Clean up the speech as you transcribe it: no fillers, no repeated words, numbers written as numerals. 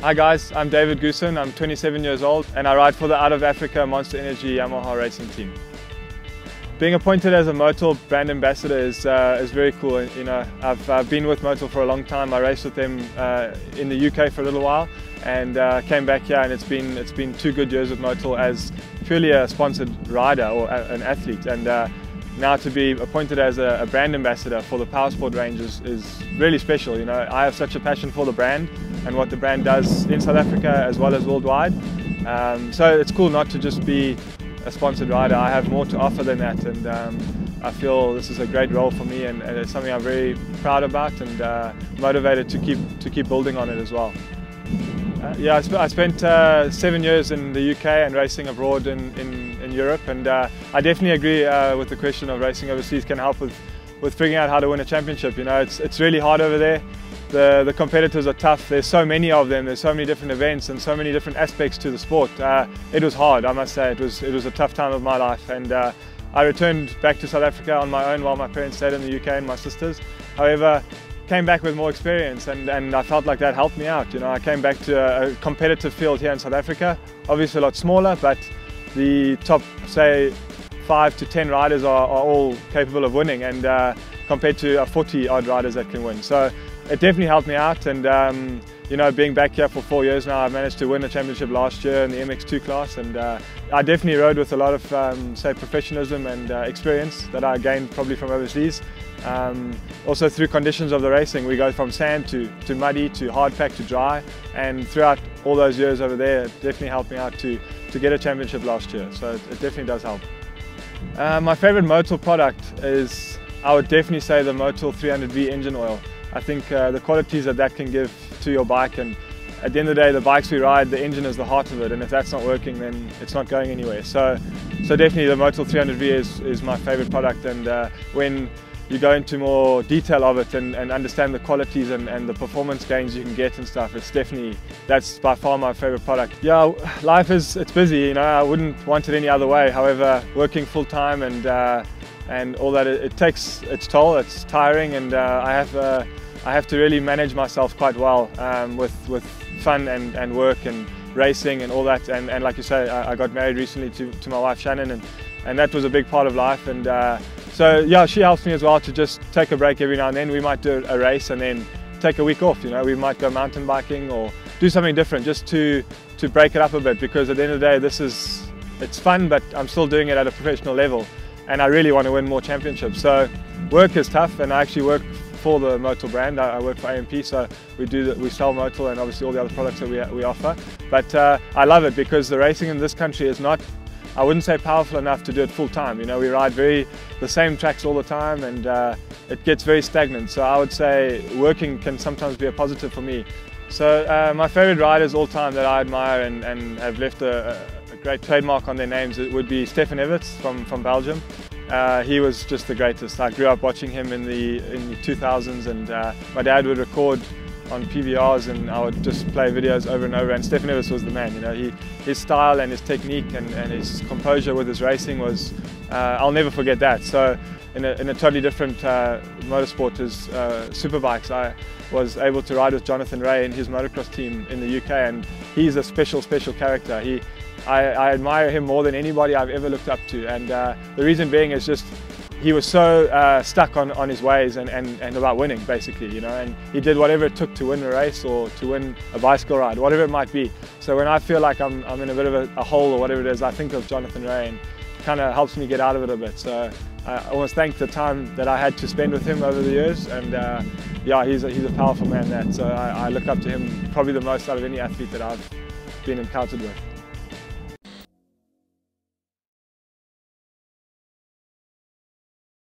Hi guys, I'm David Goosen, I'm 27 years old and I ride for the Out of Africa Monster Energy Yamaha racing team. Being appointed as a Motul brand ambassador is very cool. You know, I've been with Motul for a long time. I raced with them in the UK for a little while and came back here, and it's been 2 good years with Motul as purely a sponsored rider or an athlete. And now to be appointed as a brand ambassador for the powersport range is really special. You know, I have such a passion for the brand and what the brand does in South Africa as well as worldwide. So it's cool not to just be a sponsored rider. I have more to offer than that, and I feel this is a great role for me, and it's something I'm very proud about and motivated to keep building on it as well. Yeah, I spent 7 years in the UK and racing abroad in Europe, and I definitely agree with the question of racing overseas can help with figuring out how to win a championship. You know, it's really hard over there. The competitors are tough. There's so many of them. There's so many different events and so many different aspects to the sport. It was hard, I must say. It was a tough time of my life, and I returned back to South Africa on my own while my parents stayed in the UK and my sisters. However, came back with more experience, and I felt like that helped me out. You know, I came back to a competitive field here in South Africa, obviously a lot smaller, but the top, say, 5 to 10 riders are all capable of winning, and compared to 40 odd riders that can win. So it definitely helped me out, and you know, being back here for 4 years now, I managed to win a championship last year in the MX2 class, and I definitely rode with a lot of say professionalism and experience that I gained probably from overseas. Also through conditions of the racing, we go from sand to muddy to hard pack to dry, and throughout all those years over there, it definitely helped me out to get a championship last year, so it definitely does help. My favourite Motul product is, I would definitely say, the Motul 300V engine oil. I think the qualities that can give to your bike, and at the end of the day, the bikes we ride, the engine is the heart of it, and if that's not working, then it's not going anywhere. So definitely the Motul 300V is my favourite product, and when you go into more detail of it and understand the qualities and the performance gains you can get and stuff, that's by far my favourite product. Yeah, life it's busy, you know, I wouldn't want it any other way. However, working full time and all that, it takes its toll, it's tiring, and I have to really manage myself quite well with fun and work and racing and all that, and like you say, I got married recently to my wife Shannon, and that was a big part of life, and so yeah, she helps me as well to just take a break every now and then. We might do a race and then take a week off, you know, we might go mountain biking or do something different just to break it up a bit, because at the end of the day, it's fun, but I'm still doing it at a professional level, and I really want to win more championships. So work is tough, and I actually work for the Motul brand. I work for AMP, so we sell Motul and obviously all the other products that we offer. But I love it because the racing in this country is not, I wouldn't say powerful enough to do it full time. You know, we ride the same tracks all the time, and it gets very stagnant. So I would say working can sometimes be a positive for me. So my favorite riders all time that I admire and have left a great trademark on their names, it would be Stefan Everts from Belgium. He was just the greatest. I grew up watching him in the 2000s, and my dad would record on PVRs and I would just play videos over and over, and Stefan Everts was the man. You know, his style and his technique and his composure with his racing was, I'll never forget that. So in a totally different motorsport as superbikes, I was able to ride with Jonathan Ray in his motocross team in the UK, and he's a special character. I admire him more than anybody I've ever looked up to, and the reason being is just he was so stuck on his ways and about winning, basically, you know, and he did whatever it took to win a race or to win a bicycle ride, whatever it might be. So when I feel like I'm in a bit of a hole or whatever it is, I think of Jonathan Ray, and kind of helps me get out of it a bit. So I almost thank the time that I had to spend with him over the years, and yeah, he's a powerful man. So I look up to him probably the most out of any athlete that I've been encountered with.